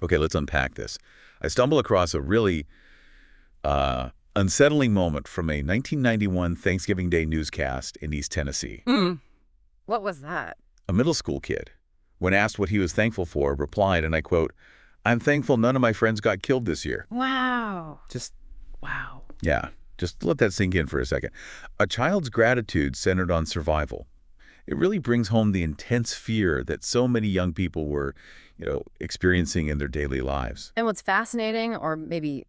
Okay, let's unpack this. I stumble across a really unsettling moment from a 1991 Thanksgiving Day newscast in East Tennessee. What was that? A middle school kid, when asked what he was thankful for, replied, and I quote, "I'm thankful none of my friends got killed this year." Wow. Just, wow. Yeah, just let that sink in for a second. A child's gratitude centered on survival. It really brings home the intense fear that so many young people were, experiencing in their daily lives. And what's fascinating, or maybe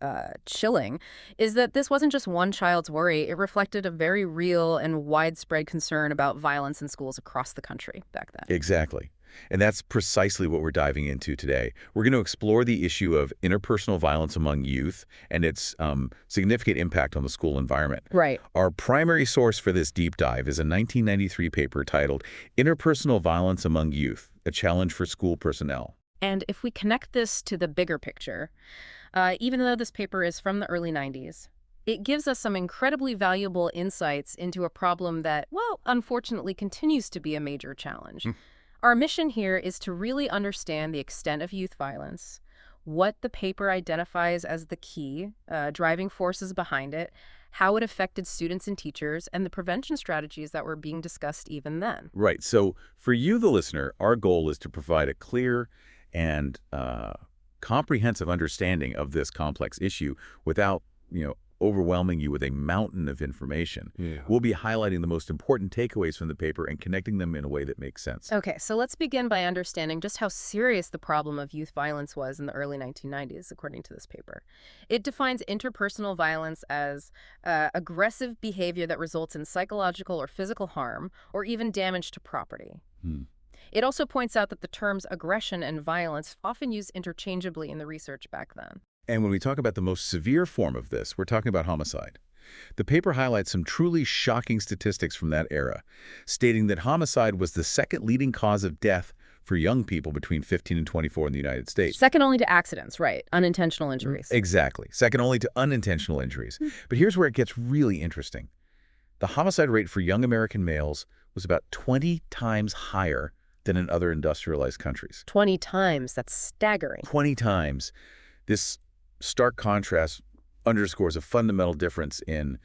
chilling, is that this wasn't just one child's worry. It reflected a very real and widespread concern about violence in schools across the country back then. Exactly. And that's precisely what we're diving into today. We're going to explore the issue of interpersonal violence among youth and its significant impact on the school environment. Right. Our primary source for this deep dive is a 1993 paper titled Interpersonal Violence Among Youth, a Challenge for School Personnel. And if we connect this to the bigger picture, even though this paper is from the early 90s, it gives us some incredibly valuable insights into a problem that, well, unfortunately continues to be a major challenge. Our mission here is to really understand the extent of youth violence, what the paper identifies as the key driving forces behind it, how it affected students and teachers, and the prevention strategies that were being discussed even then. Right. So for you, the listener, our goal is to provide a clear and comprehensive understanding of this complex issue without, overwhelming you with a mountain of information. Yeah. We'll be highlighting the most important takeaways from the paper and connecting them in a way that makes sense. Okay, so let's begin by understanding just how serious the problem of youth violence was in the early 1990s, according to this paper. It defines interpersonal violence as aggressive behavior that results in psychological or physical harm or even damage to property. It also points out that the terms aggression and violence often used interchangeably in the research back then. And when we talk about the most severe form of this, we're talking about homicide. The paper highlights some truly shocking statistics from that era, stating that homicide was the second leading cause of death for young people between 15 and 24 in the United States. Second only to accidents, right? Unintentional injuries. Exactly. Second only to unintentional injuries. But here's where it gets really interesting. The homicide rate for young American males was about 20 times higher than in other industrialized countries. 20 times. That's staggering. 20 times. This stark contrast underscores a fundamental difference in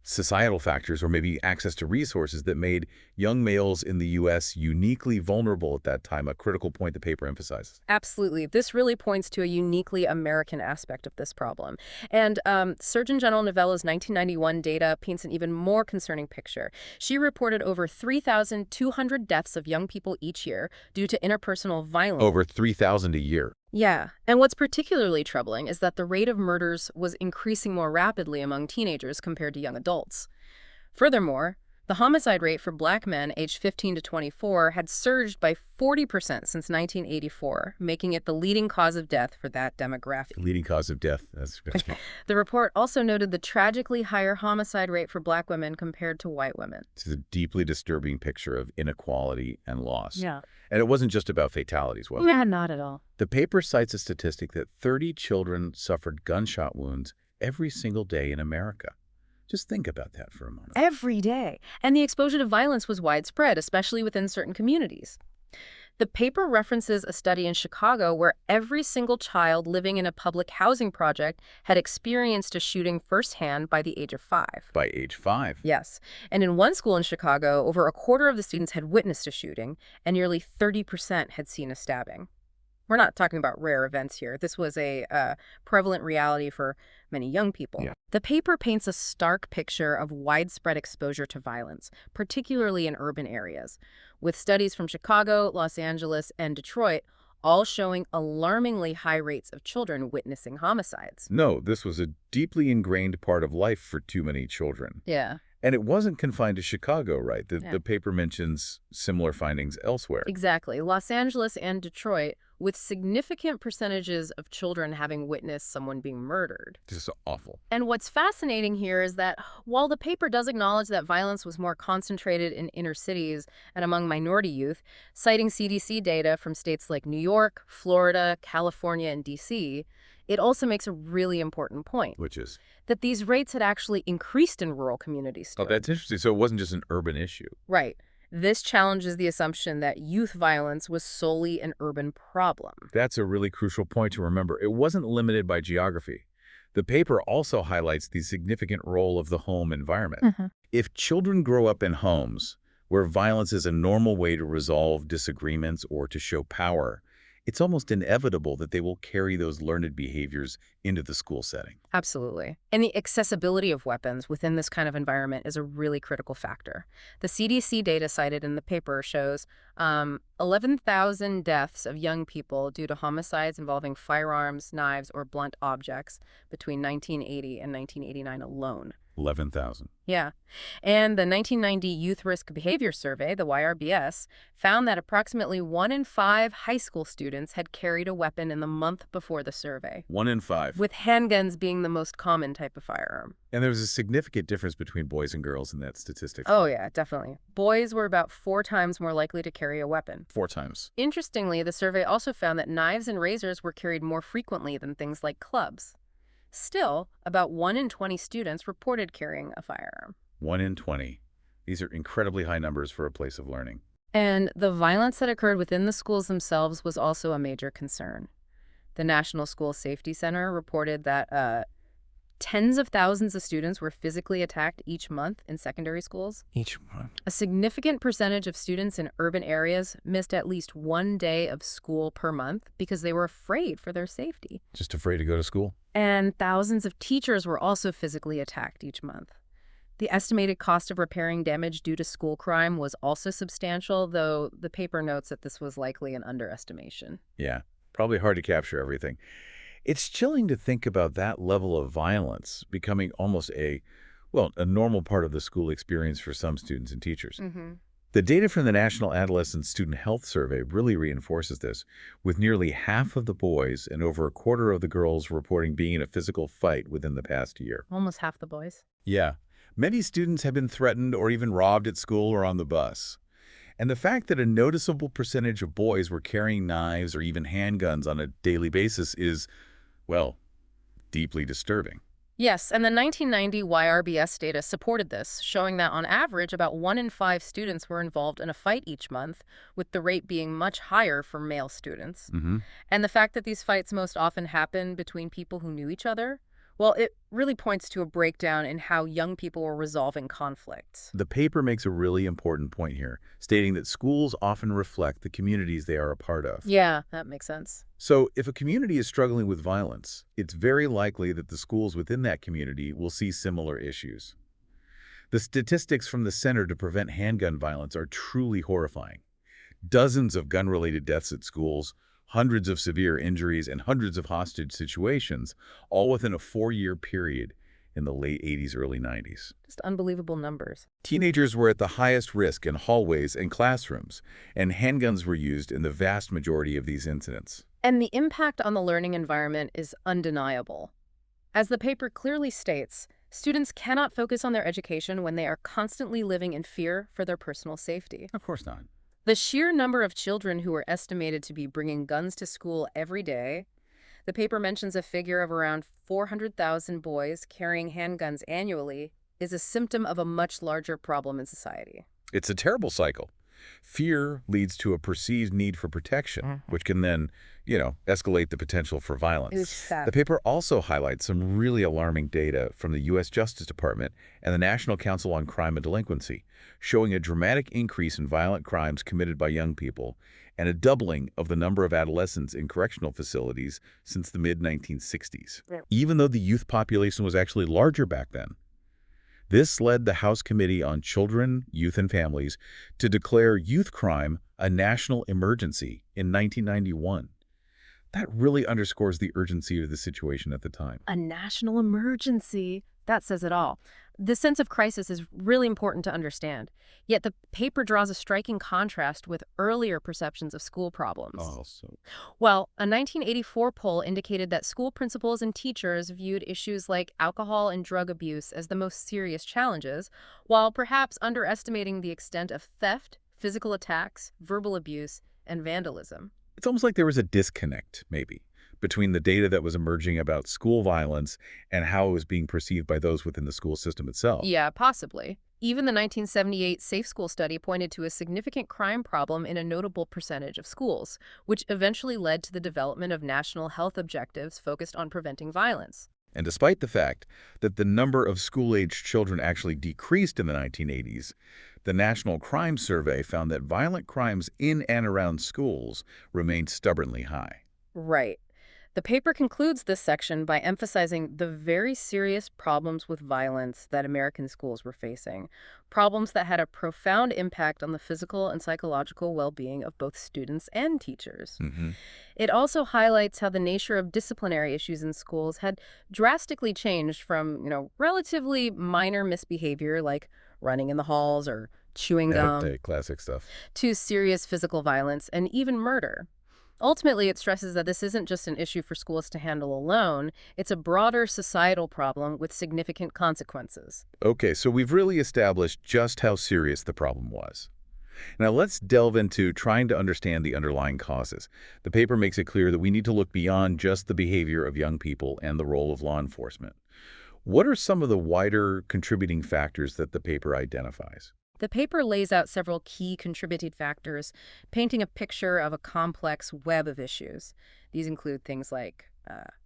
societal factors, or maybe access to resources, that made young males in the U.S. uniquely vulnerable at that time, a critical point the paper emphasizes. Absolutely. This really points to a uniquely American aspect of this problem. And Surgeon General Novella's 1991 data paints an even more concerning picture. She reported over 3,200 deaths of young people each year due to interpersonal violence. Over 3,000 a year. Yeah, and what's particularly troubling is that the rate of murders was increasing more rapidly among teenagers compared to young adults. Furthermore, the homicide rate for Black men aged 15 to 24 had surged by 40% since 1984, making it the leading cause of death for that demographic. Leading cause of death. That's The report also noted the tragically higher homicide rate for Black women compared to white women. This is a deeply disturbing picture of inequality and loss. Yeah. And it wasn't just about fatalities, was it? Yeah, not at all. The paper cites a statistic that 30 children suffered gunshot wounds every single day in America. Just think about that for a moment. Every day. And the exposure to violence was widespread, especially within certain communities. The paper references a study in Chicago where every single child living in a public housing project had experienced a shooting firsthand by the age of 5. By age 5? Yes. And in one school in Chicago, over a quarter of the students had witnessed a shooting, and nearly 30% had seen a stabbing. We're not talking about rare events here. This was a prevalent reality for many young people. Yeah. The paper paints a stark picture of widespread exposure to violence, particularly in urban areas, with studies from Chicago, Los Angeles, and Detroit all showing alarmingly high rates of children witnessing homicides. No, this was a deeply ingrained part of life for too many children. Yeah. And it wasn't confined to Chicago, right? The paper mentions similar findings elsewhere. Exactly. Los Angeles and Detroit, with significant percentages of children having witnessed someone being murdered. This is awful. And what's fascinating here is that while the paper does acknowledge that violence was more concentrated in inner cities and among minority youth, citing CDC data from states like New York, Florida, California, and D.C., it also makes a really important point. Which is? That these rates had actually increased in rural communities too. Oh, that's interesting. So it wasn't just an urban issue. Right. This challenges the assumption that youth violence was solely an urban problem. That's a really crucial point to remember. It wasn't limited by geography. The paper also highlights the significant role of the home environment. Mhm. If children grow up in homes where violence is a normal way to resolve disagreements or to show power, it's almost inevitable that they will carry those learned behaviors into the school setting. Absolutely. And the accessibility of weapons within this kind of environment is a really critical factor. The CDC data cited in the paper shows 11,000 deaths of young people due to homicides involving firearms, knives, or blunt objects between 1980 and 1989 alone. 11,000. Yeah. And the 1990 Youth Risk Behavior Survey, the YRBS, found that approximately 1 in 5 high school students had carried a weapon in the month before the survey, 1 in 5. with handguns being the most common type of firearm. And there's a significant difference between boys and girls in that statistic. Oh, yeah, definitely. Boys were about 4 times more likely to carry a weapon. 4 times. Interestingly, the survey also found that knives and razors were carried more frequently than things like clubs. Still, about 1 in 20 students reported carrying a firearm. 1 in 20. These are incredibly high numbers for a place of learning. And the violence that occurred within the schools themselves was also a major concern. The National School Safety Center reported that tens of thousands of students were physically attacked each month in secondary schools. Each one. A significant percentage of students in urban areas missed at least 1 day of school per month because they were afraid for their safety. Just afraid to go to school. And thousands of teachers were also physically attacked each month. The estimated cost of repairing damage due to school crime was also substantial, though the paper notes that this was likely an underestimation. Yeah, probably hard to capture everything. It's chilling to think about that level of violence becoming almost a normal part of the school experience for some students and teachers. Mm-hmm. The data from the National Adolescent Student Health Survey really reinforces this, with nearly half of the boys and over a quarter of the girls reporting being in a physical fight within the past year. Almost half the boys. Yeah. Many students have been threatened or even robbed at school or on the bus. And the fact that a noticeable percentage of boys were carrying knives or even handguns on a daily basis is, deeply disturbing. Yes, and the 1990 YRBS data supported this, showing that on average about 1 in 5 students were involved in a fight each month, with the rate being much higher for male students. Mm-hmm. And the fact that these fights most often happen between people who knew each other, it really points to a breakdown in how young people were resolving conflicts. The paper makes a really important point here, stating that schools often reflect the communities they are a part of. Yeah, that makes sense. So if a community is struggling with violence, it's very likely that the schools within that community will see similar issues. The statistics from the Center to Prevent Handgun Violence are truly horrifying. Dozens of gun-related deaths at schools, hundreds of severe injuries, and hundreds of hostage situations, all within a 4-year period in the late 80s, early 90s. Just unbelievable numbers. Teenagers were at the highest risk in hallways and classrooms, and handguns were used in the vast majority of these incidents. And the impact on the learning environment is undeniable. As the paper clearly states, students cannot focus on their education when they are constantly living in fear for their personal safety. Of course not. The sheer number of children who are estimated to be bringing guns to school every day, the paper mentions a figure of around 400,000 boys carrying handguns annually, is a symptom of a much larger problem in society. It's a terrible cycle. Fear leads to a perceived need for protection, which can then, escalate the potential for violence. It's sad. The paper also highlights some really alarming data from the U.S. Justice Department and the National Council on Crime and Delinquency, showing a dramatic increase in violent crimes committed by young people and a doubling of the number of adolescents in correctional facilities since the mid-1960s, even though the youth population was actually larger back then. This led the House Committee on Children, Youth, and Families to declare youth crime a national emergency in 1991. That really underscores the urgency of the situation at the time. A national emergency. That says it all. This sense of crisis is really important to understand. Yet the paper draws a striking contrast with earlier perceptions of school problems. Well, a 1984 poll indicated that school principals and teachers viewed issues like alcohol and drug abuse as the most serious challenges, while perhaps underestimating the extent of theft, physical attacks, verbal abuse, and vandalism. It's almost like there was a disconnect, maybe, between the data that was emerging about school violence and how it was being perceived by those within the school system itself. Yeah, possibly. Even the 1978 Safe School study pointed to a significant crime problem in a notable percentage of schools, which eventually led to the development of national health objectives focused on preventing violence. And despite the fact that the number of school-aged children actually decreased in the 1980s, the National Crime Survey found that violent crimes in and around schools remained stubbornly high. Right. The paper concludes this section by emphasizing the very serious problems with violence that American schools were facing, problems that had a profound impact on the physical and psychological well-being of both students and teachers. Hmm. It also highlights how the nature of disciplinary issues in schools had drastically changed from, relatively minor misbehavior like running in the halls or chewing gum The classic stuff. to serious physical violence and even murder. Ultimately, it stresses that this isn't just an issue for schools to handle alone, it's a broader societal problem with significant consequences. Okay, so we've really established just how serious the problem was. Now let's delve into trying to understand the underlying causes. The paper makes it clear that we need to look beyond just the behavior of young people and the role of law enforcement. What are some of the wider contributing factors that the paper identifies? The paper lays out several key contributing factors, painting a picture of a complex web of issues. These include things like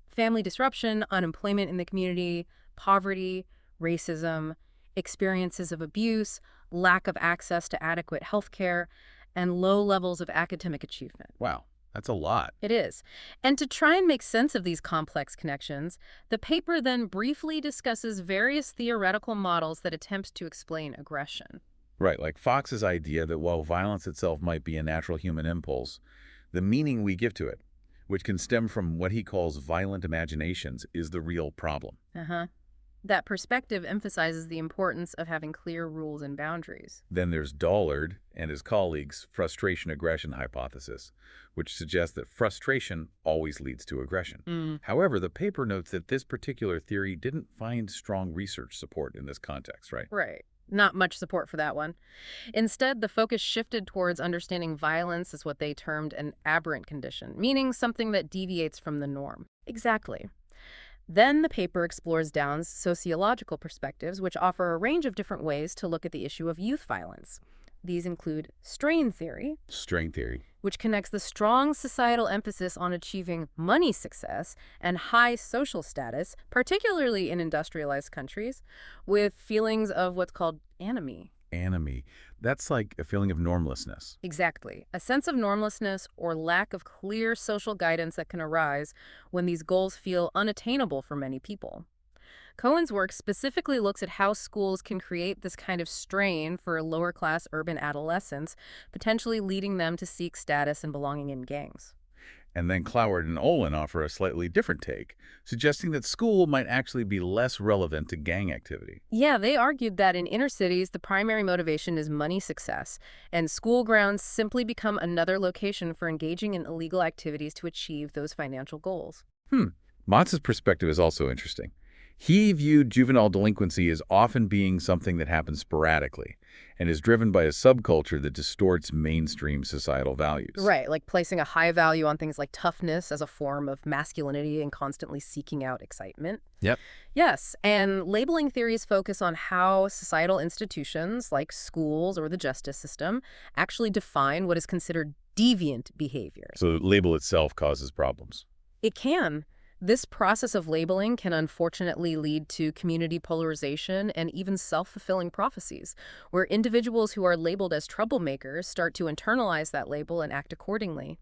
family disruption, unemployment in the community, poverty, racism, experiences of abuse, lack of access to adequate health care, and low levels of academic achievement. Wow, that's a lot. It is. And to try and make sense of these complex connections, the paper then briefly discusses various theoretical models that attempt to explain aggression. Right, like Fox's idea that while violence itself might be a natural human impulse, the meaning we give to it, which can stem from what he calls violent imaginations, is the real problem. Uh-huh. That perspective emphasizes the importance of having clear rules and boundaries. Then there's Dollard and his colleagues' frustration-aggression hypothesis, which suggests that frustration always leads to aggression. However, the paper notes that this particular theory didn't find strong research support in this context, right? Right. Not much support for that one. Instead, the focus shifted towards understanding violence as what they termed an aberrant condition, meaning something that deviates from the norm. Exactly. Then the paper explores Down's sociological perspectives, which offer a range of different ways to look at the issue of youth violence. These include strain theory, Strain theory. which connects the strong societal emphasis on achieving money success and high social status, particularly in industrialized countries, with feelings of what's called anomie. Anomie. That's like a feeling of normlessness. Exactly. A sense of normlessness or lack of clear social guidance that can arise when these goals feel unattainable for many people. Cohen's work specifically looks at how schools can create this kind of strain for lower-class urban adolescents, potentially leading them to seek status and belonging in gangs. And then Cloward and Olin offer a slightly different take, suggesting that school might actually be less relevant to gang activity. Yeah, they argued that in inner cities, the primary motivation is money success, and school grounds simply become another location for engaging in illegal activities to achieve those financial goals. Motz's perspective is also interesting. He viewed juvenile delinquency as often being something that happens sporadically and is driven by a subculture that distorts mainstream societal values. Right, like placing a high value on things like toughness as a form of masculinity and constantly seeking out excitement. Yep. Yes, and labeling theories focus on how societal institutions like schools or the justice system actually define what is considered deviant behavior. So the label itself causes problems. It can. This process of labeling can unfortunately lead to community polarization and even self-fulfilling prophecies, where individuals who are labeled as troublemakers start to internalize that label and act accordingly.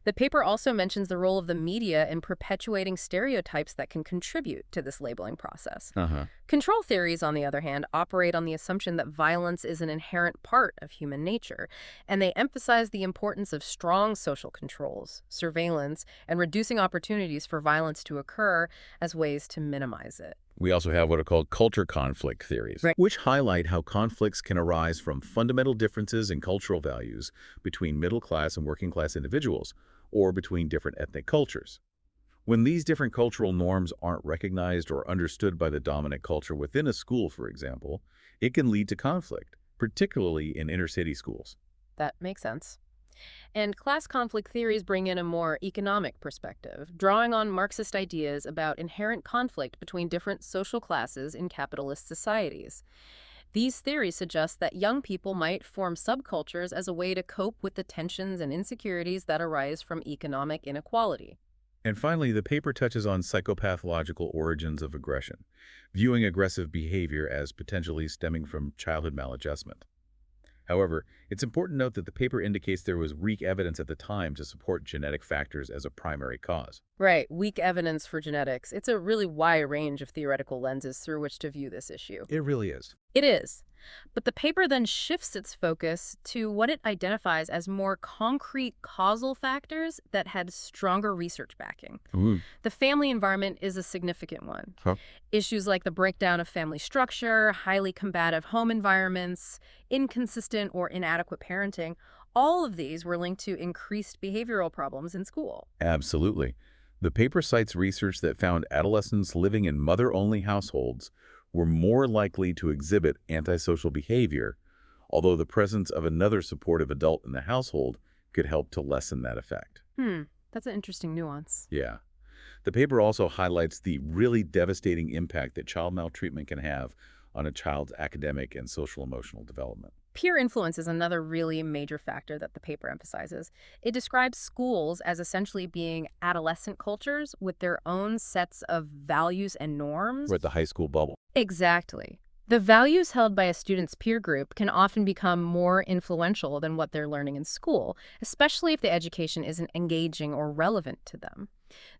The paper also mentions the role of the media in perpetuating stereotypes that can contribute to this labeling process. Control theories, on the other hand, operate on the assumption that violence is an inherent part of human nature, and they emphasize the importance of strong social controls, surveillance, and reducing opportunities for violence to occur as ways to minimize it. We also have what are called culture conflict theories, Right. which highlight how conflicts can arise from fundamental differences in cultural values between middle-class and working-class individuals, or between different ethnic cultures. When these different cultural norms aren't recognized or understood by the dominant culture within a school, for example, it can lead to conflict, particularly in inner-city schools. That makes sense. And class conflict theories bring in a more economic perspective, drawing on Marxist ideas about inherent conflict between different social classes in capitalist societies. These theories suggest that young people might form subcultures as a way to cope with the tensions and insecurities that arise from economic inequality. And finally, the paper touches on psychopathological origins of aggression, viewing aggressive behavior as potentially stemming from childhood maladjustment. However, it's important to note that the paper indicates there was weak evidence at the time to support genetic factors as a primary cause. Right, weak evidence for genetics. It's a really wide range of theoretical lenses through which to view this issue. It really is. It is. But the paper then shifts its focus to what it identifies as more concrete causal factors that had stronger research backing. Ooh. The family environment is a significant one. Huh. Issues like the breakdown of family structure, highly combative home environments, inconsistent or inadequate parenting, all of these were linked to increased behavioral problems in school. Absolutely. The paper cites research that found adolescents living in mother-only households were more likely to exhibit antisocial behavior, although the presence of another supportive adult in the household could help to lessen that effect. That's an interesting nuance. Yeah. The paper also highlights the really devastating impact that child maltreatment can have on a child's academic and social-emotional development. Peer influence is another really major factor that the paper emphasizes. It describes schools as essentially being adolescent cultures with their own sets of values and norms. We're at the high school bubble. Exactly. The values held by a student's peer group can often become more influential than what they're learning in school, especially if the education isn't engaging or relevant to them.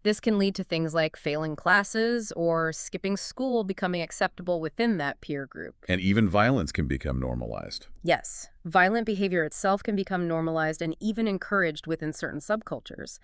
This can lead to things like failing classes or skipping school becoming acceptable within that peer group. And even violence can become normalized. Yes, violent behavior itself can become normalized and even encouraged within certain subcultures.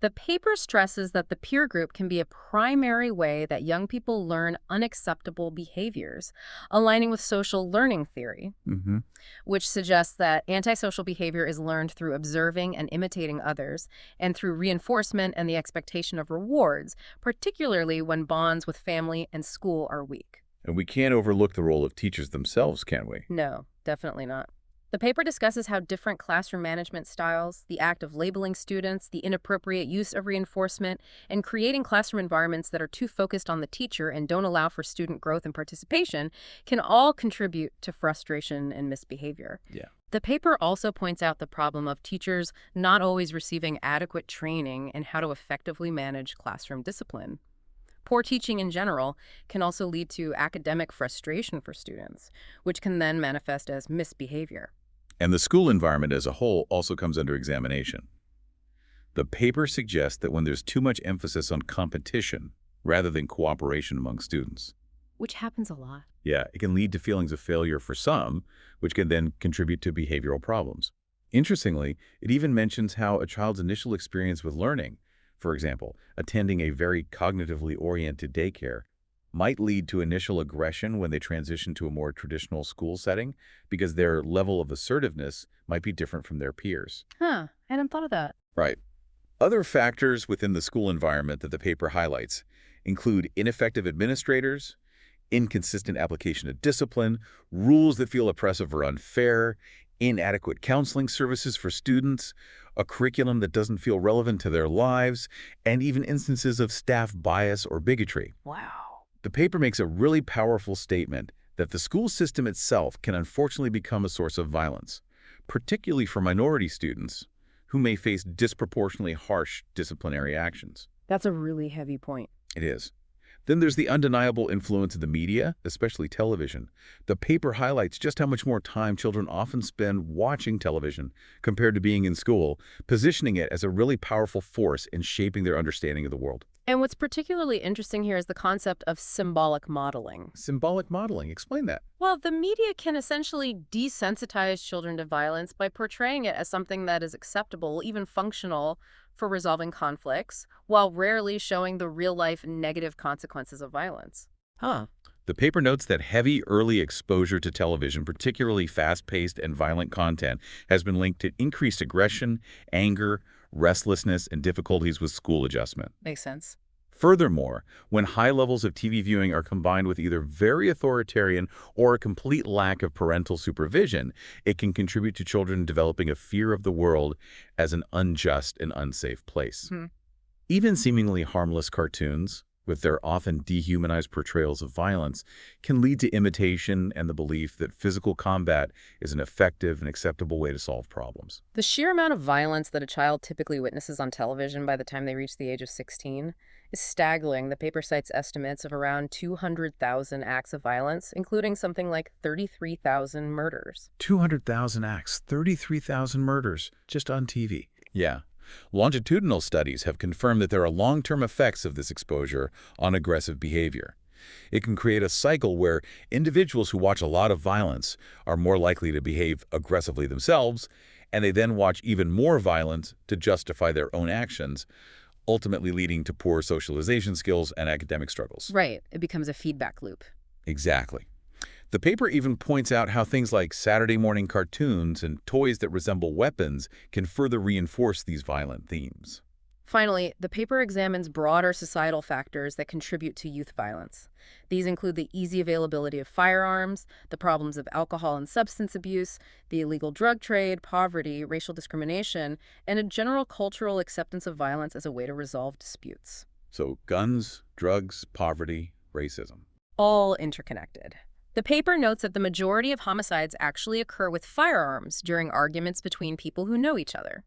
The paper stresses that the peer group can be a primary way that young people learn unacceptable behaviors, aligning with social learning theory, Mm-hmm. which suggests that antisocial behavior is learned through observing and imitating others, and through reinforcement and the expectation of rewards, particularly when bonds with family and school are weak. And we can't overlook the role of teachers themselves, can we? No, definitely not. The paper discusses how different classroom management styles, the act of labeling students, the inappropriate use of reinforcement, and creating classroom environments that are too focused on the teacher and don't allow for student growth and participation can all contribute to frustration and misbehavior. Yeah. The paper also points out the problem of teachers not always receiving adequate training in how to effectively manage classroom discipline. Poor teaching in general can also lead to academic frustration for students, which can then manifest as misbehavior. And the school environment as a whole also comes under examination. The paper suggests that when there's too much emphasis on competition rather than cooperation among students, Which happens a lot. yeah, it can lead to feelings of failure for some, which can then contribute to behavioral problems. Interestingly, it even mentions how a child's initial experience with learning, for example, attending a very cognitively oriented daycare, might lead to initial aggression when they transition to a more traditional school setting because their level of assertiveness might be different from their peers. I hadn't thought of that. Right. Other factors within the school environment that the paper highlights include ineffective administrators, inconsistent application of discipline, rules that feel oppressive or unfair, inadequate counseling services for students, a curriculum that doesn't feel relevant to their lives, and even instances of staff bias or bigotry. Wow. The paper makes a really powerful statement that the school system itself can unfortunately become a source of violence, particularly for minority students who may face disproportionately harsh disciplinary actions. That's a really heavy point. It is. Then there's the undeniable influence of the media, especially television. The paper highlights just how much more time children often spend watching television compared to being in school, positioning it as a really powerful force in shaping their understanding of the world. And what's particularly interesting here is the concept of symbolic modeling. Symbolic modeling. Explain that. Well, the media can essentially desensitize children to violence by portraying it as something that is acceptable, even functional, for resolving conflicts, while rarely showing the real-life negative consequences of violence. The paper notes that heavy early exposure to television, particularly fast-paced and violent content, has been linked to increased aggression, anger, restlessness, and difficulties with school adjustment. Makes sense. Furthermore, when high levels of TV viewing are combined with either very authoritarian or a complete lack of parental supervision, it can contribute to children developing a fear of the world as an unjust and unsafe place. Hmm. Even seemingly harmless cartoons, with their often dehumanized portrayals of violence, can lead to imitation and the belief that physical combat is an effective and acceptable way to solve problems. The sheer amount of violence that a child typically witnesses on television by the time they reach the age of 16 is staggering. The paper cites estimates of around 200,000 acts of violence, including something like 33,000 murders. 200,000 acts, 33,000 murders, just on TV. Yeah. Longitudinal studies have confirmed that there are long-term effects of this exposure on aggressive behavior. It can create a cycle where individuals who watch a lot of violence are more likely to behave aggressively themselves, and they then watch even more violence to justify their own actions, ultimately leading to poor socialization skills and academic struggles. Right. It becomes a feedback loop. Exactly. The paper even points out how things like Saturday morning cartoons and toys that resemble weapons can further reinforce these violent themes. Finally, the paper examines broader societal factors that contribute to youth violence. These include the easy availability of firearms, the problems of alcohol and substance abuse, the illegal drug trade, poverty, racial discrimination, and a general cultural acceptance of violence as a way to resolve disputes. So guns, drugs, poverty, racism. All interconnected. The paper notes that the majority of homicides actually occur with firearms during arguments between people who know each other.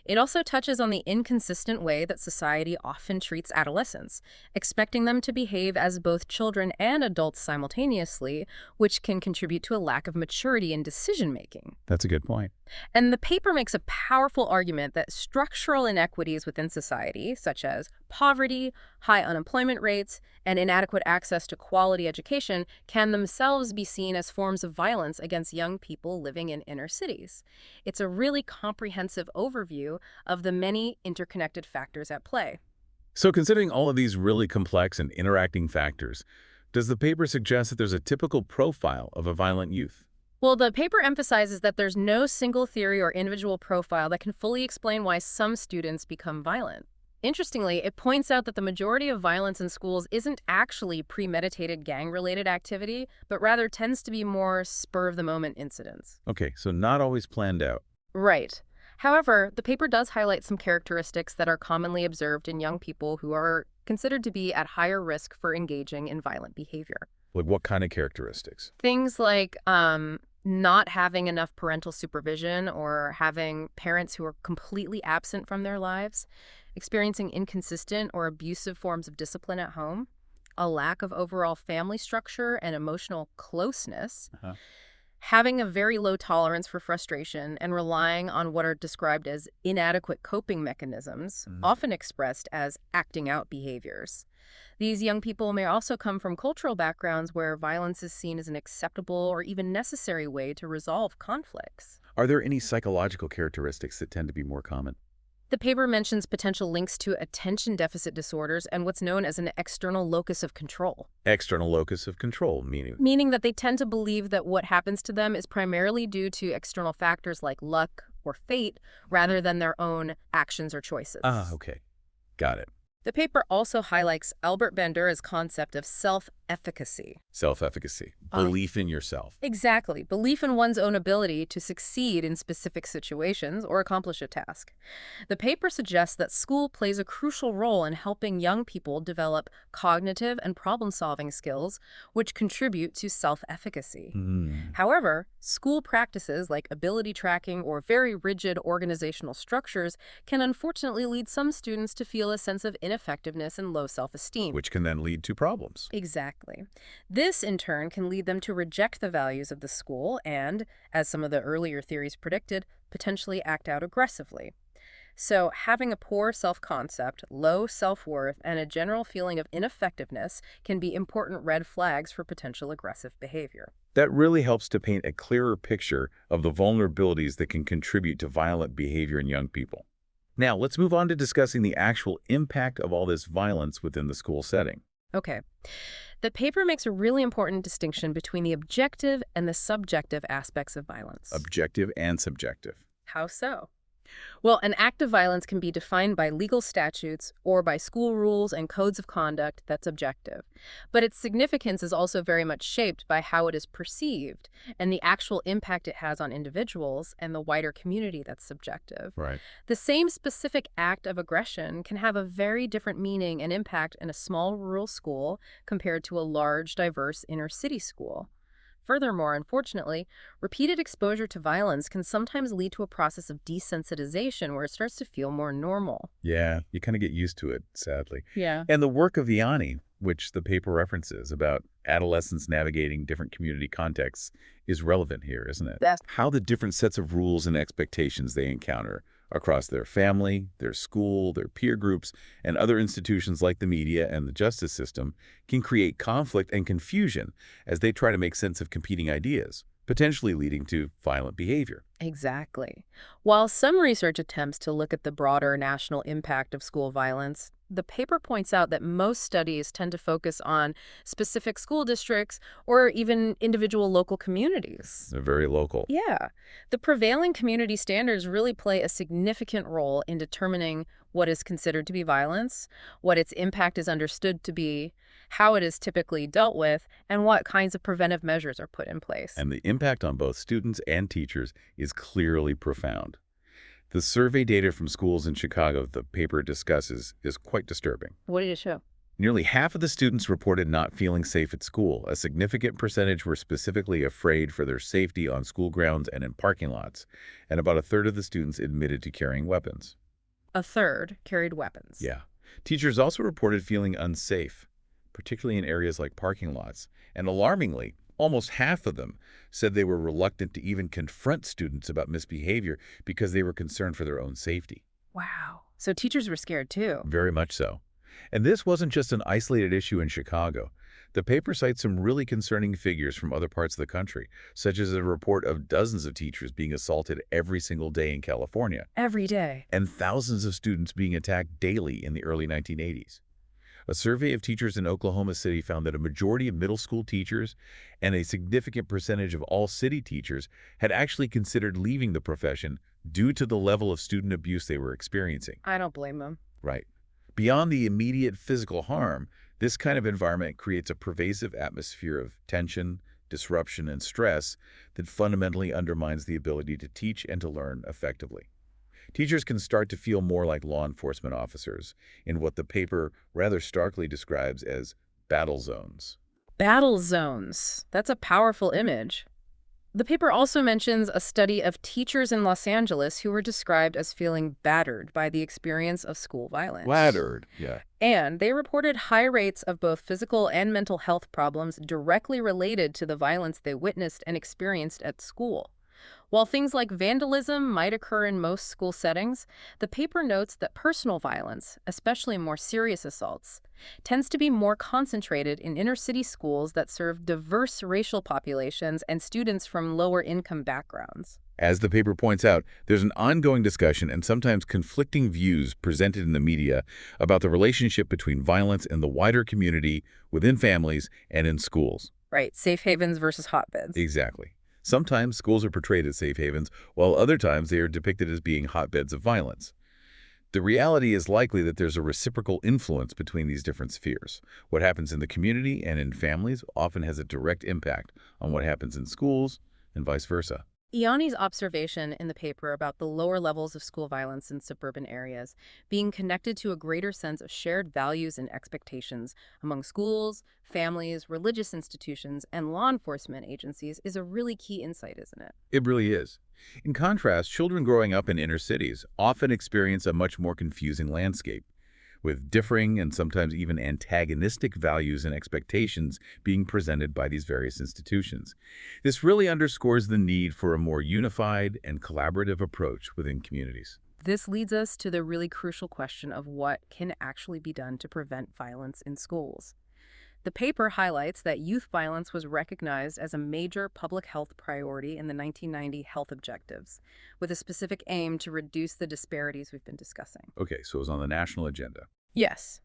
It also touches on the inconsistent way that society often treats adolescents, expecting them to behave as both children and adults simultaneously, which can contribute to a lack of maturity in decision-making. That's a good point. And the paper makes a powerful argument that structural inequities within society, such as poverty, high unemployment rates, and inadequate access to quality education, can themselves be seen as forms of violence against young people living in inner cities. It's a really comprehensive overview of the many interconnected factors at play. So considering all of these really complex and interacting factors, does the paper suggest that there's a typical profile of a violent youth? Well, the paper emphasizes that there's no single theory or individual profile that can fully explain why some students become violent. Interestingly, it points out that the majority of violence in schools isn't actually premeditated gang-related activity, but rather tends to be more spur-of-the-moment incidents. Okay, so not always planned out. Right. However, the paper does highlight some characteristics that are commonly observed in young people who are considered to be at higher risk for engaging in violent behavior. Like what kind of characteristics? Things like not having enough parental supervision or having parents who are completely absent from their lives, experiencing inconsistent or abusive forms of discipline at home, a lack of overall family structure and emotional closeness, having a very low tolerance for frustration and relying on what are described as inadequate coping mechanisms, often expressed as acting out behaviors. These young people may also come from cultural backgrounds where violence is seen as an acceptable or even necessary way to resolve conflicts. Are there any psychological characteristics that tend to be more common? The paper mentions potential links to attention deficit disorders and what's known as an external locus of control. External locus of control, meaning? Meaning that they tend to believe that what happens to them is primarily due to external factors like luck or fate rather than their own actions or choices. Okay. Got it. The paper also highlights Albert Bandura's concept of self-efficacy. Self-efficacy. Belief in yourself. Exactly. Belief in one's own ability to succeed in specific situations or accomplish a task. The paper suggests that school plays a crucial role in helping young people develop cognitive and problem-solving skills, which contribute to self-efficacy. However, school practices like ability tracking or very rigid organizational structures can unfortunately lead some students to feel a sense of ineffectiveness and low self-esteem. Which can then lead to problems. Exactly. This, in turn, can lead them to reject the values of the school and, as some of the earlier theories predicted, potentially act out aggressively. So, having a poor self-concept, low self-worth, and a general feeling of ineffectiveness can be important red flags for potential aggressive behavior. That really helps to paint a clearer picture of the vulnerabilities that can contribute to violent behavior in young people. Now, let's move on to discussing the actual impact of all this violence within the school setting. Okay. The paper makes a really important distinction between the objective and the subjective aspects of violence. Objective and subjective. How so? Well, an act of violence can be defined by legal statutes or by school rules and codes of conduct that's objective. But its significance is also very much shaped by how it is perceived and the actual impact it has on individuals and the wider community that's subjective. Right. The same specific act of aggression can have a very different meaning and impact in a small rural school compared to a large, diverse inner city school. Furthermore, unfortunately, repeated exposure to violence can sometimes lead to a process of desensitization where it starts to feel more normal. Yeah, you kind of get used to it, sadly. Yeah. And the work of Iani, which the paper references about adolescents navigating different community contexts, is relevant here, isn't it? That's How the different sets of rules and expectations they encounter across their family, their school, their peer groups, and other institutions like the media and the justice system can create conflict and confusion as they try to make sense of competing ideas, potentially leading to violent behavior. Exactly. While some research attempts to look at the broader national impact of school violence, the paper points out that most studies tend to focus on specific school districts or even individual local communities. They're very local. Yeah, the prevailing community standards really play a significant role in determining what is considered to be violence, what its impact is understood to be, how it is typically dealt with, and what kinds of preventive measures are put in place. And the impact on both students and teachers is clearly profound. The survey data from schools in Chicago the paper discusses is quite disturbing. What did it show? Nearly half of the students reported not feeling safe at school. A significant percentage were specifically afraid for their safety on school grounds and in parking lots, and about a third of the students admitted to carrying weapons. A third carried weapons. Yeah. Teachers also reported feeling unsafe, particularly in areas like parking lots, and alarmingly, almost half of them said they were reluctant to even confront students about misbehavior because they were concerned for their own safety. Wow. So teachers were scared too. Very much so. And this wasn't just an isolated issue in Chicago. The paper cites some really concerning figures from other parts of the country, such as a report of dozens of teachers being assaulted every single day in California, Every day. and thousands of students being attacked daily in the early 1980s. A survey of teachers in Oklahoma City found that a majority of middle school teachers and a significant percentage of all city teachers had actually considered leaving the profession due to the level of student abuse they were experiencing. I don't blame them. Right. Beyond the immediate physical harm, this kind of environment creates a pervasive atmosphere of tension, disruption, and stress that fundamentally undermines the ability to teach and to learn effectively. Teachers can start to feel more like law enforcement officers in what the paper rather starkly describes as battle zones. Battle zones. That's a powerful image. The paper also mentions a study of teachers in Los Angeles who were described as feeling battered by the experience of school violence. Flattered. Yeah. And they reported high rates of both physical and mental health problems directly related to the violence they witnessed and experienced at school. While things like vandalism might occur in most school settings, the paper notes that personal violence, especially more serious assaults, tends to be more concentrated in inner-city schools that serve diverse racial populations and students from lower-income backgrounds. As the paper points out, there's an ongoing discussion and sometimes conflicting views presented in the media about the relationship between violence and the wider community, within families, and in schools. Right, safe havens versus hotbeds. Exactly. Sometimes schools are portrayed as safe havens, while other times they are depicted as being hotbeds of violence. The reality is likely that there's a reciprocal influence between these different spheres. What happens in the community and in families often has a direct impact on what happens in schools and vice versa. Iani's observation in the paper about the lower levels of school violence in suburban areas being connected to a greater sense of shared values and expectations among schools, families, religious institutions, and law enforcement agencies is a really key insight, isn't it? It really is. In contrast, children growing up in inner cities often experience a much more confusing landscape, with differing and sometimes even antagonistic values and expectations being presented by these various institutions. This really underscores the need for a more unified and collaborative approach within communities. This leads us to the really crucial question of what can actually be done to prevent violence in schools. The paper highlights that youth violence was recognized as a major public health priority in the 1990 health objectives, with a specific aim to reduce the disparities we've been discussing. Okay, so it was on the national agenda. Yes.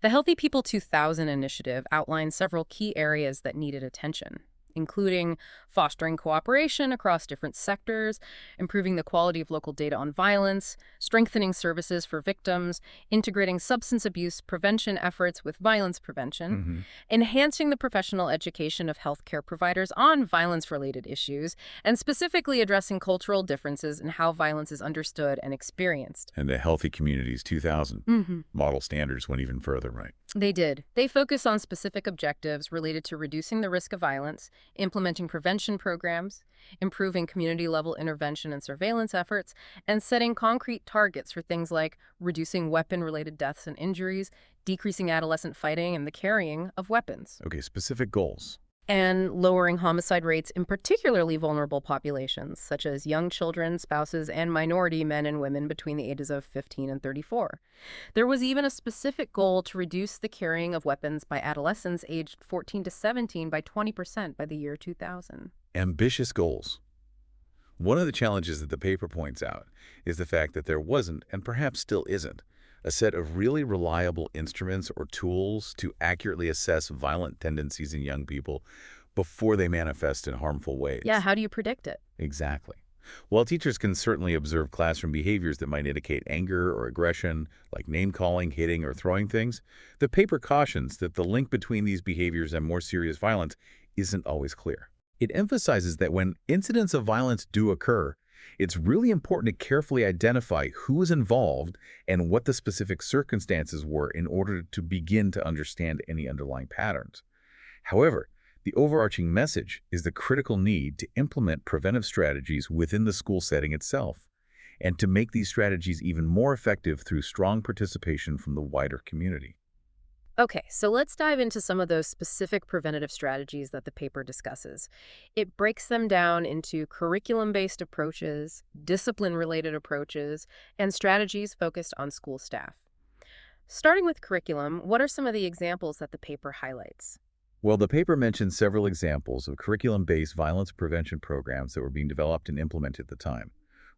The Healthy People 2000 initiative outlined several key areas that needed attention. including fostering cooperation across different sectors, improving the quality of local data on violence, strengthening services for victims, integrating substance abuse prevention efforts with violence prevention, Hmm. enhancing the professional education of healthcare providers on violence-related issues, and specifically addressing cultural differences in how violence is understood and experienced. And the Healthy Communities 2000 Mhm. model standards went even further, right? They did. They focus on specific objectives related to reducing the risk of violence, implementing prevention programs, improving community-level intervention and surveillance efforts, and setting concrete targets for things like reducing weapon-related deaths and injuries, decreasing adolescent fighting and the carrying of weapons, Okay, specific goals. and lowering homicide rates in particularly vulnerable populations, such as young children, spouses, and minority men and women between the ages of 15 and 34. There was even a specific goal to reduce the carrying of weapons by adolescents aged 14 to 17 by 20% by the year 2000. Ambitious goals. One of the challenges that the paper points out is the fact that there wasn't, and perhaps still isn't, a set of really reliable instruments or tools to accurately assess violent tendencies in young people before they manifest in harmful Yeah, ways. how do you predict it? Exactly. While teachers can certainly observe classroom behaviors that might indicate anger or aggression, like name-calling, hitting, or throwing things, the paper cautions that the link between these behaviors and more serious violence isn't always clear. It emphasizes that when incidents of violence do occur, it's really important to carefully identify who is involved and what the specific circumstances were in order to begin to understand any underlying patterns. However, the overarching message is the critical need to implement preventive strategies within the school setting itself, and to make these strategies even more effective through strong participation from the wider community. Okay, so let's dive into some of those specific preventative strategies that the paper discusses. It breaks them down into curriculum-based approaches, discipline-related approaches, and strategies focused on school staff. Starting with curriculum, what are some of the examples that the paper highlights? Well, the paper mentions several examples of curriculum-based violence prevention programs that were being developed and implemented at the time.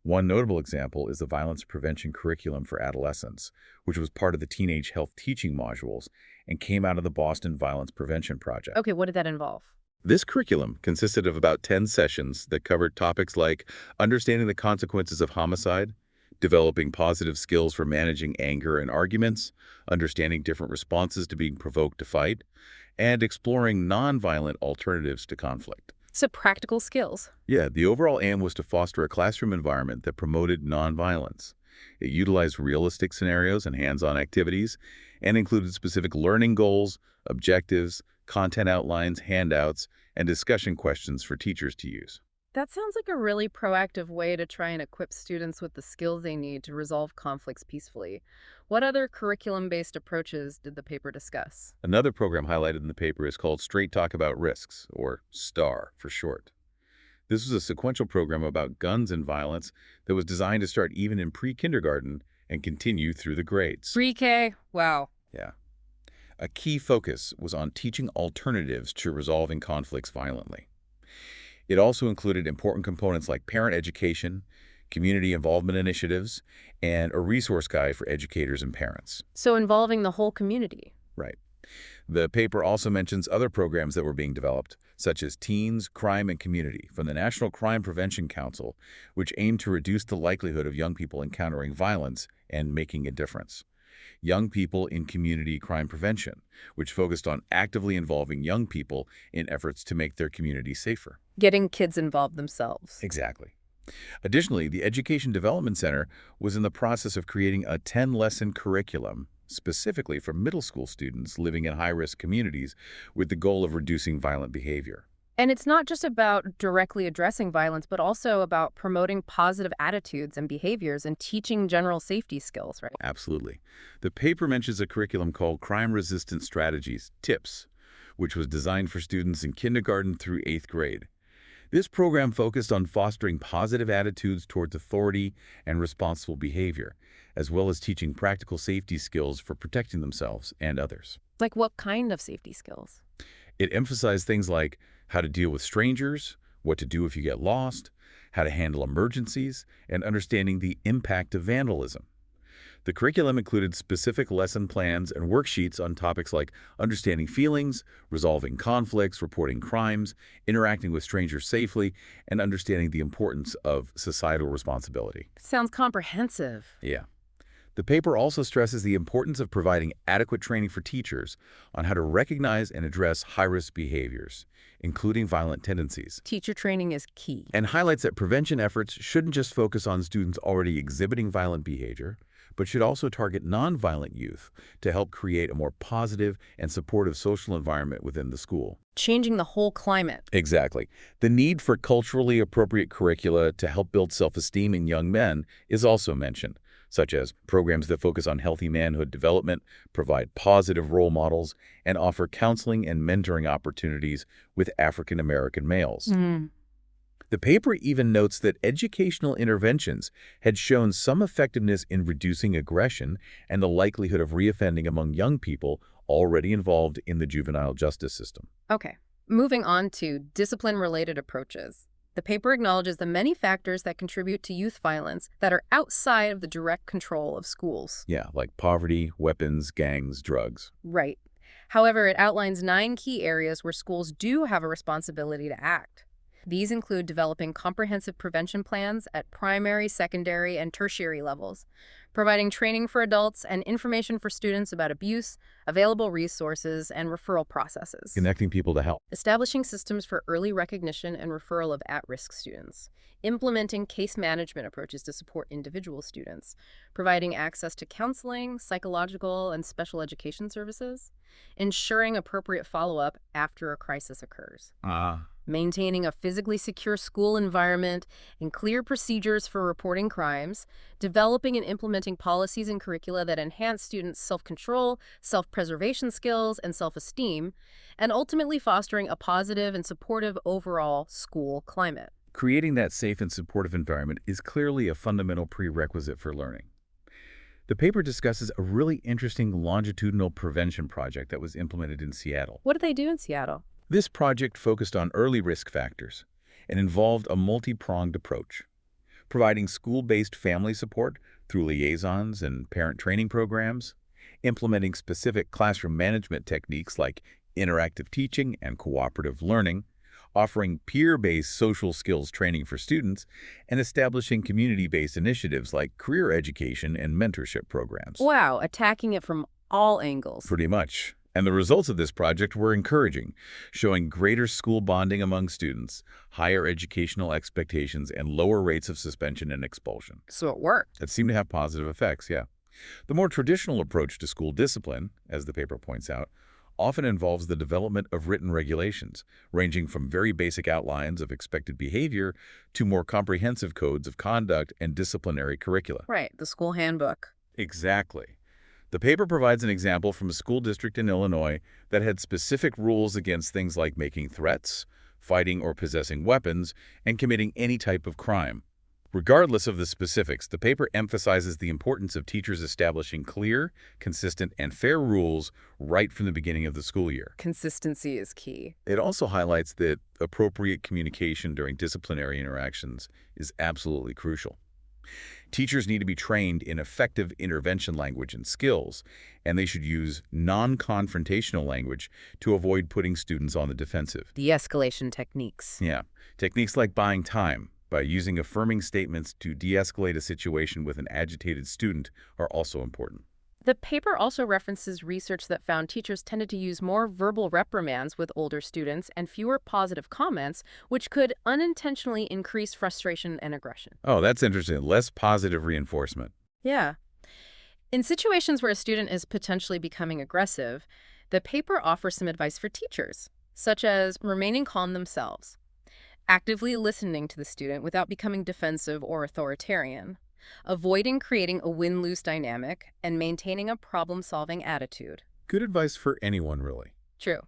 One notable example is the violence prevention curriculum for adolescents, which was part of the teenage health teaching modules and came out of the Boston Violence Prevention Project. Okay, what did that involve? This curriculum consisted of about 10 sessions that covered topics like understanding the consequences of homicide, developing positive skills for managing anger and arguments, understanding different responses to being provoked to fight, and exploring nonviolent alternatives to conflict. So practical skills. Yeah, the overall aim was to foster a classroom environment that promoted nonviolence. It utilized realistic scenarios and hands-on activities, and included specific learning goals, objectives, content outlines, handouts, and discussion questions for teachers to use. That sounds like a really proactive way to try and equip students with the skills they need to resolve conflicts peacefully. What other curriculum-based approaches did the paper discuss? Another program highlighted in the paper is called Straight Talk About Risks, or STAR for short. This was a sequential program about guns and violence that was designed to start even in pre-kindergarten and continue through the grades. Pre-K? Wow. Yeah. A key focus was on teaching alternatives to resolving conflicts violently. It also included important components like parent education, community involvement initiatives, and a resource guide for educators and parents. So involving the whole community. Right. The paper also mentions other programs that were being developed, such as Teens, Crime, and Community from the National Crime Prevention Council, which aimed to reduce the likelihood of young people encountering violence and making a difference. Young People in Community Crime Prevention, which focused on actively involving young people in efforts to make their community safer. Getting kids involved themselves. Exactly. Additionally, the Education Development Center was in the process of creating a 10-lesson curriculum specifically for middle school students living in high-risk communities with the goal of reducing violent behavior. And it's not just about directly addressing violence, but also about promoting positive attitudes and behaviors and teaching general safety skills, right? Absolutely. The paper mentions a curriculum called Crime-Resistant Strategies, TIPS, which was designed for students in kindergarten through 8th grade. This program focused on fostering positive attitudes towards authority and responsible behavior, as well as teaching practical safety skills for protecting themselves and others. Like what kind of safety skills? It emphasized things like how to deal with strangers, what to do if you get lost, how to handle emergencies, and understanding the impact of vandalism. The curriculum included specific lesson plans and worksheets on topics like understanding feelings, resolving conflicts, reporting crimes, interacting with strangers safely, and understanding the importance of societal responsibility. Sounds comprehensive. Yeah. The paper also stresses the importance of providing adequate training for teachers on how to recognize and address high-risk behaviors, including violent tendencies, Teacher training is key. and highlights that prevention efforts shouldn't just focus on students already exhibiting violent behavior, but should also target nonviolent youth to help create a more positive and supportive social environment within the school. Changing the whole climate. Exactly. The need for culturally appropriate curricula to help build self-esteem in young men is also mentioned, such as programs that focus on healthy manhood development, provide positive role models, and offer counseling and mentoring opportunities with African American males. The paper even notes that educational interventions had shown some effectiveness in reducing aggression and the likelihood of reoffending among young people already involved in the juvenile justice system. Okay, moving on to discipline-related approaches. The paper acknowledges the many factors that contribute to youth violence that are outside of the direct control of schools. Yeah, like poverty, weapons, gangs, drugs. Right. However, it outlines 9 key areas where schools do have a responsibility to act. These include developing comprehensive prevention plans at primary, secondary, and tertiary levels, providing training for adults and information for students about abuse, available resources, and referral processes, Connecting people to help. establishing systems for early recognition and referral of at-risk students, implementing case management approaches to support individual students, providing access to counseling, psychological, and special education services, ensuring appropriate follow-up after a crisis occurs, maintaining a physically secure school environment and clear procedures for reporting crimes, developing and implementing policies and curricula that enhance students' self-control, self-preservation skills, and self-esteem, and ultimately fostering a positive and supportive overall school climate. Creating that safe and supportive environment is clearly a fundamental prerequisite for learning. The paper discusses a really interesting longitudinal prevention project that was implemented in Seattle. What do they do in Seattle? This project focused on early risk factors and involved a multi-pronged approach, providing school-based family support through liaisons and parent training programs, implementing specific classroom management techniques like interactive teaching and cooperative learning, offering peer-based social skills training for students, and establishing community-based initiatives like career education and mentorship programs. Wow, attacking it from all angles. Pretty much. And the results of this project were encouraging, showing greater school bonding among students, higher educational expectations, and lower rates of suspension and expulsion. So it worked. That seemed to have positive effects, yeah. The more traditional approach to school discipline, as the paper points out, often involves the development of written regulations, ranging from very basic outlines of expected behavior to more comprehensive codes of conduct and disciplinary curricula. Right, the school handbook. Exactly. The paper provides an example from a school district in Illinois that had specific rules against things like making threats, fighting or possessing weapons, and committing any type of crime. Regardless of the specifics, the paper emphasizes the importance of teachers establishing clear, consistent, and fair rules right from the beginning of the school year. Consistency is key. It also highlights that appropriate communication during disciplinary interactions is absolutely crucial. Teachers need to be trained in effective intervention language and skills, and they should use non-confrontational language to avoid putting students on the defensive. De-escalation techniques. Yeah, techniques like buying time by using affirming statements to de-escalate a situation with an agitated student are also important. The paper also references research that found teachers tended to use more verbal reprimands with older students and fewer positive comments, which could unintentionally increase frustration and aggression. Oh, that's interesting. Less positive reinforcement. Yeah. In situations where a student is potentially becoming aggressive, the paper offers some advice for teachers, such as remaining calm themselves, actively listening to the student without becoming defensive or authoritarian, avoiding creating a win-lose dynamic, and maintaining a problem-solving attitude. Good advice for anyone, really. True.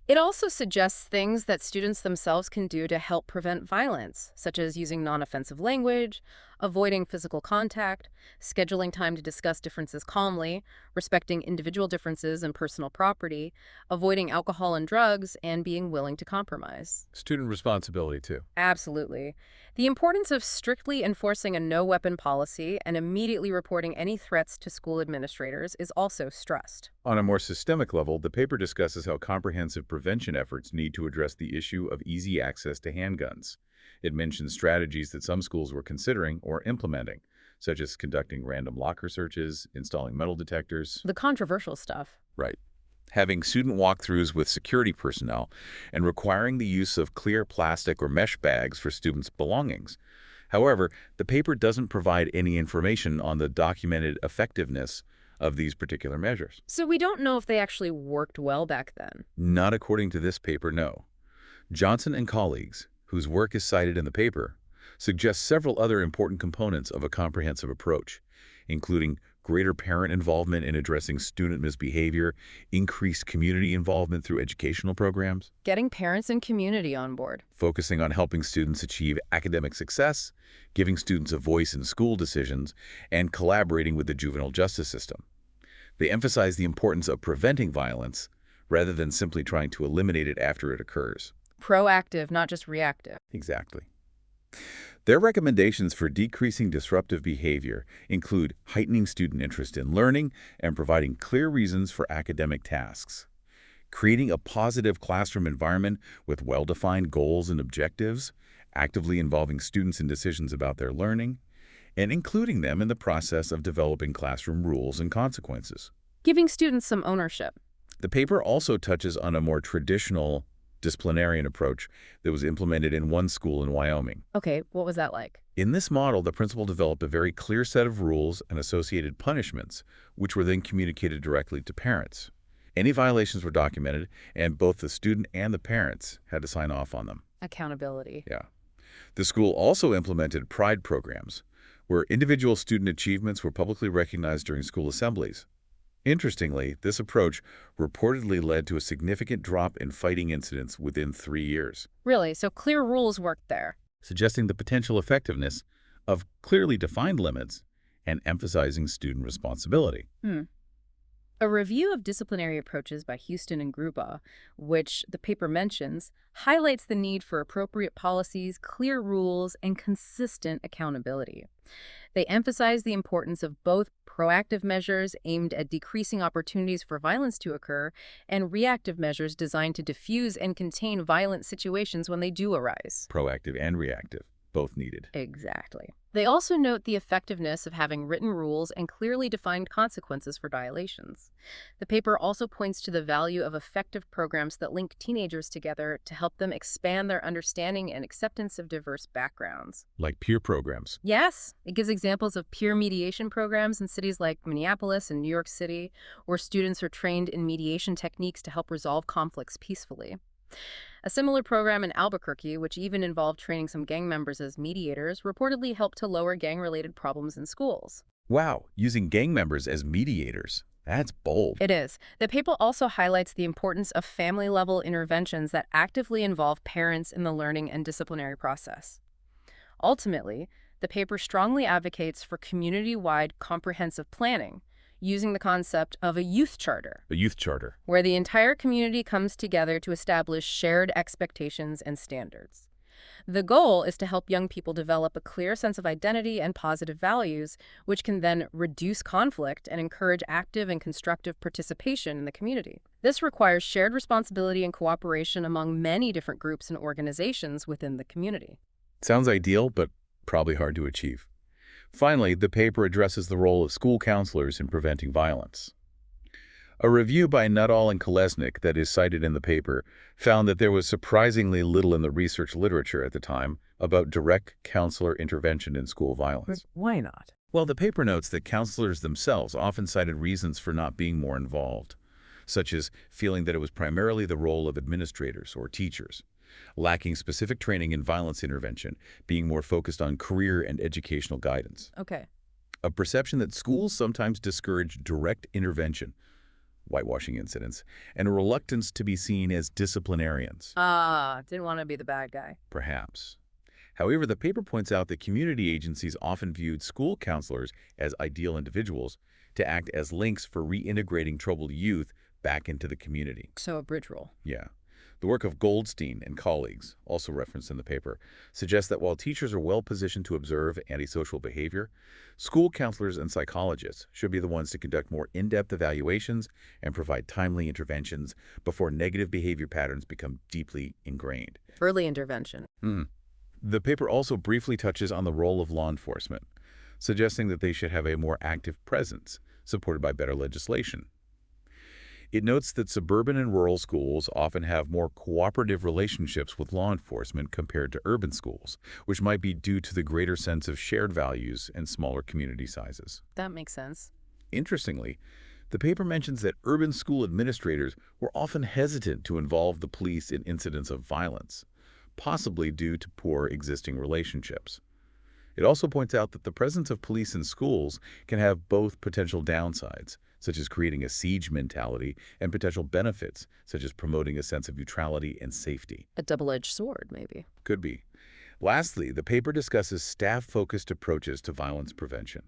It also suggests things that students themselves can do to help prevent violence, such as using non-offensive language, avoiding physical contact, scheduling time to discuss differences calmly, respecting individual differences and personal property, avoiding alcohol and drugs, and being willing to compromise. Student responsibility, too. Absolutely. The importance of strictly enforcing a no-weapon policy and immediately reporting any threats to school administrators is also stressed. On a more systemic level, the paper discusses how comprehensive prevention efforts need to address the issue of easy access to handguns. It mentions strategies that some schools were considering or implementing, such as conducting random locker searches, installing metal detectors. The controversial stuff. Right. Having student walkthroughs with security personnel, and requiring the use of clear plastic or mesh bags for students' belongings. However, the paper doesn't provide any information on the documented effectiveness of these particular measures. So we don't know if they actually worked well back then. Not according to this paper, no. Johnson and colleagues, whose work is cited in the paper, suggest several other important components of a comprehensive approach, including greater parent involvement in addressing student misbehavior, increased community involvement through educational programs, Getting parents and community on board. focusing on helping students achieve academic success, giving students a voice in school decisions, and collaborating with the juvenile justice system. They emphasize the importance of preventing violence rather than simply trying to eliminate it after it occurs. Proactive, not just reactive. Exactly. Their recommendations for decreasing disruptive behavior include heightening student interest in learning and providing clear reasons for academic tasks, creating a positive classroom environment with well-defined goals and objectives, actively involving students in decisions about their learning, and including them in the process of developing classroom rules and consequences. Giving students some ownership. The paper also touches on a more traditional disciplinarian approach that was implemented in one school in Wyoming. Okay, what was that like? In this model, the principal developed a very clear set of rules and associated punishments, which were then communicated directly to parents. Any violations were documented, and both the student and the parents had to sign off on them. Accountability. Yeah. The school also implemented pride programs, where individual student achievements were publicly recognized during school assemblies. Interestingly, this approach reportedly led to a significant drop in fighting incidents within 3 years, Really, so clear rules worked there. suggesting the potential effectiveness of clearly defined limits and emphasizing student responsibility. A review of disciplinary approaches by Houston and Gruba, which the paper mentions, highlights the need for appropriate policies, clear rules, and consistent accountability. They emphasize the importance of both proactive measures aimed at decreasing opportunities for violence to occur and reactive measures designed to diffuse and contain violent situations when they do arise. Proactive and reactive, both needed. Exactly. They also note the effectiveness of having written rules and clearly defined consequences for violations. The paper also points to the value of effective programs that link teenagers together to help them expand their understanding and acceptance of diverse backgrounds. Like peer programs. Yes, it gives examples of peer mediation programs in cities like Minneapolis and New York City, where students are trained in mediation techniques to help resolve conflicts peacefully. A similar program in Albuquerque, which even involved training some gang members as mediators, reportedly helped to lower gang-related problems in schools. Wow, using gang members as mediators. That's bold. It is. The paper also highlights the importance of family-level interventions that actively involve parents in the learning and disciplinary process. Ultimately, the paper strongly advocates for community-wide comprehensive planning, using the concept of a youth charter, A youth charter. where the entire community comes together to establish shared expectations and standards. The goal is to help young people develop a clear sense of identity and positive values, which can then reduce conflict and encourage active and constructive participation in the community. This requires shared responsibility and cooperation among many different groups and organizations within the community. Sounds ideal, but probably hard to achieve. Finally, the paper addresses the role of school counselors in preventing violence. A review by Nuttall and Kolesnik that is cited in the paper found that there was surprisingly little in the research literature at the time about direct counselor intervention in school violence. Why not? Well, the paper notes that counselors themselves often cited reasons for not being more involved, such as feeling that it was primarily the role of administrators or teachers, lacking specific training in violence intervention, being more focused on career and educational guidance. Okay. A perception that schools sometimes discourage direct intervention, whitewashing incidents, and a reluctance to be seen as disciplinarians, Didn't want to be the bad guy. perhaps. However, the paper points out that community agencies often viewed school counselors as ideal individuals to act as links for reintegrating troubled youth back into the community. So a bridge role. Yeah. The work of Goldstein and colleagues, also referenced in the paper, suggests that while teachers are well-positioned to observe antisocial behavior, school counselors and psychologists should be the ones to conduct more in-depth evaluations and provide timely interventions before negative behavior patterns become deeply ingrained. Early intervention. The paper also briefly touches on the role of law enforcement, suggesting that they should have a more active presence, supported by better legislation. It notes that suburban and rural schools often have more cooperative relationships with law enforcement compared to urban schools, which might be due to the greater sense of shared values and smaller community sizes. That makes sense. Interestingly, the paper mentions that urban school administrators were often hesitant to involve the police in incidents of violence, possibly due to poor existing relationships. It also points out that the presence of police in schools can have both potential downsides, such as creating a siege mentality, and potential benefits, such as promoting a sense of neutrality and safety. A double-edged sword, maybe. Could be. Lastly, the paper discusses staff-focused approaches to violence prevention.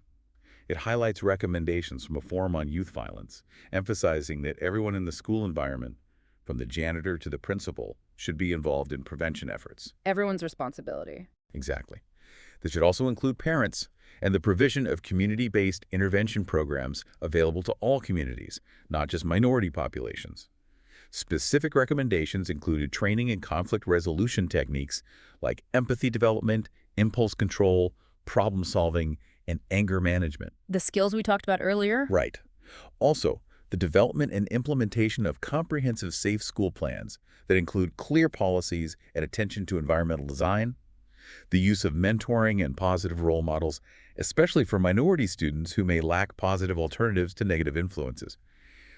It highlights recommendations from a forum on youth violence, emphasizing that everyone in the school environment, from the janitor to the principal, should be involved in prevention efforts. Everyone's responsibility. Exactly. This should also include parents and the provision of community-based intervention programs available to all communities, not just minority populations. Specific recommendations included training in conflict resolution techniques like empathy development, impulse control, problem solving, and anger management. The skills we talked about earlier? Right. Also, the development and implementation of comprehensive safe school plans that include clear policies and attention to environmental design, the use of mentoring and positive role models, especially for minority students who may lack positive alternatives to negative influences,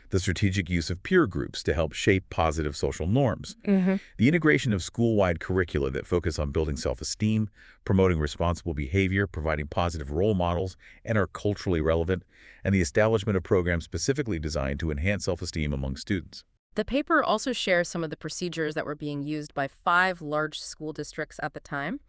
the strategic use of peer groups to help shape positive social norms, the integration of school-wide curricula that focus on building self-esteem, promoting responsible behavior, providing positive role models, and are culturally relevant, and the establishment of programs specifically designed to enhance self-esteem among students. The paper also shares some of the procedures that were being used by 5 large school districts at the time.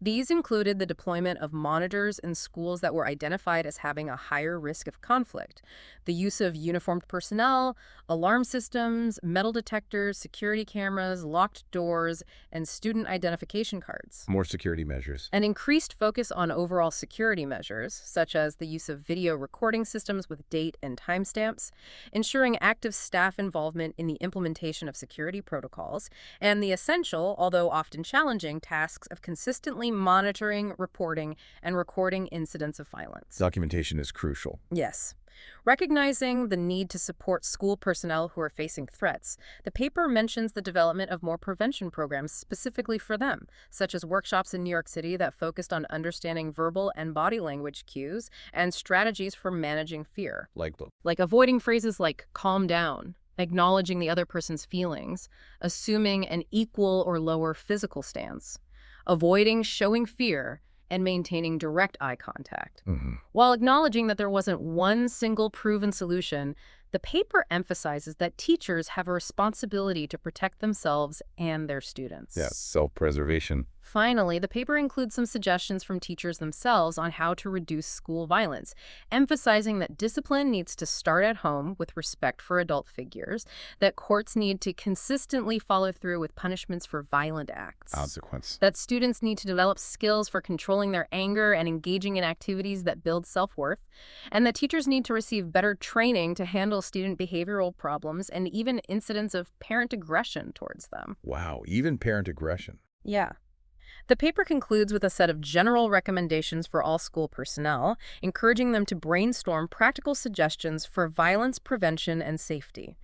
These included the deployment of monitors in schools that were identified as having a higher risk of conflict, the use of uniformed personnel, alarm systems, metal detectors, security cameras, locked doors, and student identification cards. More security measures. An increased focus on overall security measures, such as the use of video recording systems with date and timestamps, ensuring active staff involvement in the implementation of security protocols, and the essential, although often challenging, tasks of consistently monitoring, reporting, and recording incidents of violence. Documentation is crucial. Yes. Recognizing the need to support school personnel who are facing threats, the paper mentions the development of more prevention programs specifically for them, such as workshops in New York City that focused on understanding verbal and body language cues and strategies for managing fear. Like avoiding phrases like calm down, acknowledging the other person's feelings, assuming an equal or lower physical stance, avoiding showing fear, and maintaining direct eye contact. While acknowledging that there wasn't one single proven solution, the paper emphasizes that teachers have a responsibility to protect themselves and their students. Yes, self-preservation. Finally, the paper includes some suggestions from teachers themselves on how to reduce school violence, emphasizing that discipline needs to start at home with respect for adult figures, that courts need to consistently follow through with punishments for violent acts, Consequence. that students need to develop skills for controlling their anger and engaging in activities that build self-worth, and that teachers need to receive better training to handle student behavioral problems and even incidents of parent aggression towards them. Wow, even parent aggression. Yeah. The paper concludes with a set of general recommendations for all school personnel, encouraging them to brainstorm practical suggestions for violence prevention and safety.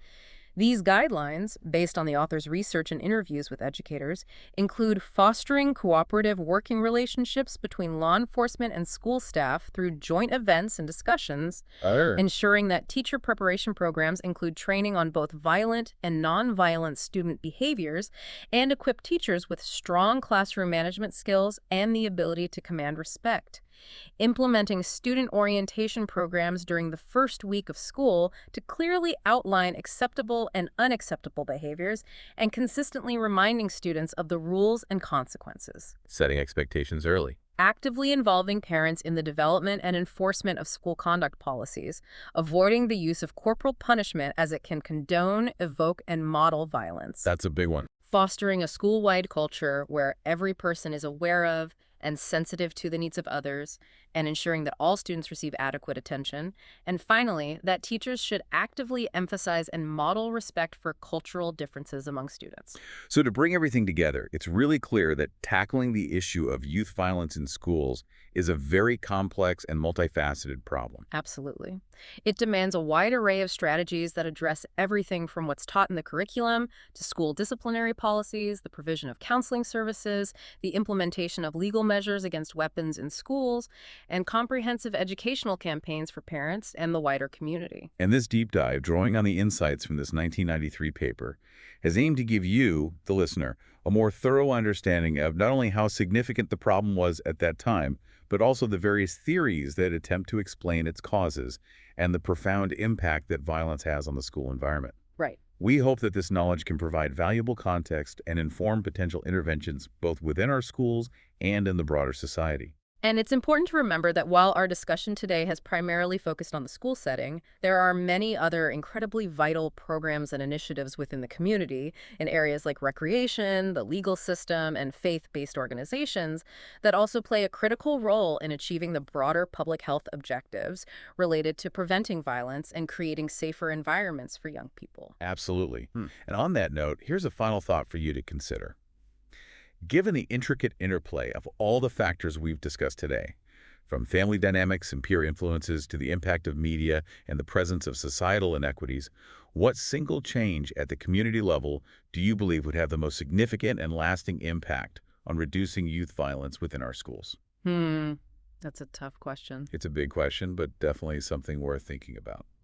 These guidelines, based on the author's research and interviews with educators, include fostering cooperative working relationships between law enforcement and school staff through joint events and discussions, ensuring that teacher preparation programs include training on both violent and nonviolent student behaviors, and equip teachers with strong classroom management skills and the ability to command respect. implementing student orientation programs during the first week of school to clearly outline acceptable and unacceptable behaviors, and consistently reminding students of the rules and consequences. Setting expectations early. Actively involving parents in the development and enforcement of school conduct policies, avoiding the use of corporal punishment as it can condone, evoke, and model violence. That's a big one. Fostering a school-wide culture where every person is aware of and sensitive to the needs of others, and ensuring that all students receive adequate attention. And finally, that teachers should actively emphasize and model respect for cultural differences among students. So to bring everything together, it's really clear that tackling the issue of youth violence in schools is a very complex and multifaceted problem. Absolutely. It demands a wide array of strategies that address everything from what's taught in the curriculum to school disciplinary policies, the provision of counseling services, the implementation of legal measures against weapons in schools, and comprehensive educational campaigns for parents and the wider community. And this deep dive, drawing on the insights from this 1993 paper, has aimed to give you, the listener, a more thorough understanding of not only how significant the problem was at that time, but also the various theories that attempt to explain its causes and the profound impact that violence has on the school environment. Right. We hope that this knowledge can provide valuable context and inform potential interventions both within our schools and in the broader society. And it's important to remember that while our discussion today has primarily focused on the school setting, there are many other incredibly vital programs and initiatives within the community in areas like recreation, the legal system, and faith-based organizations that also play a critical role in achieving the broader public health objectives related to preventing violence and creating safer environments for young people. Absolutely. And on that note, here's a final thought for you to consider. Given the intricate interplay of all the factors we've discussed today, from family dynamics and peer influences to the impact of media and the presence of societal inequities, what single change at the community level do you believe would have the most significant and lasting impact on reducing youth violence within our schools? That's a tough question. It's a big question, but definitely something worth thinking about.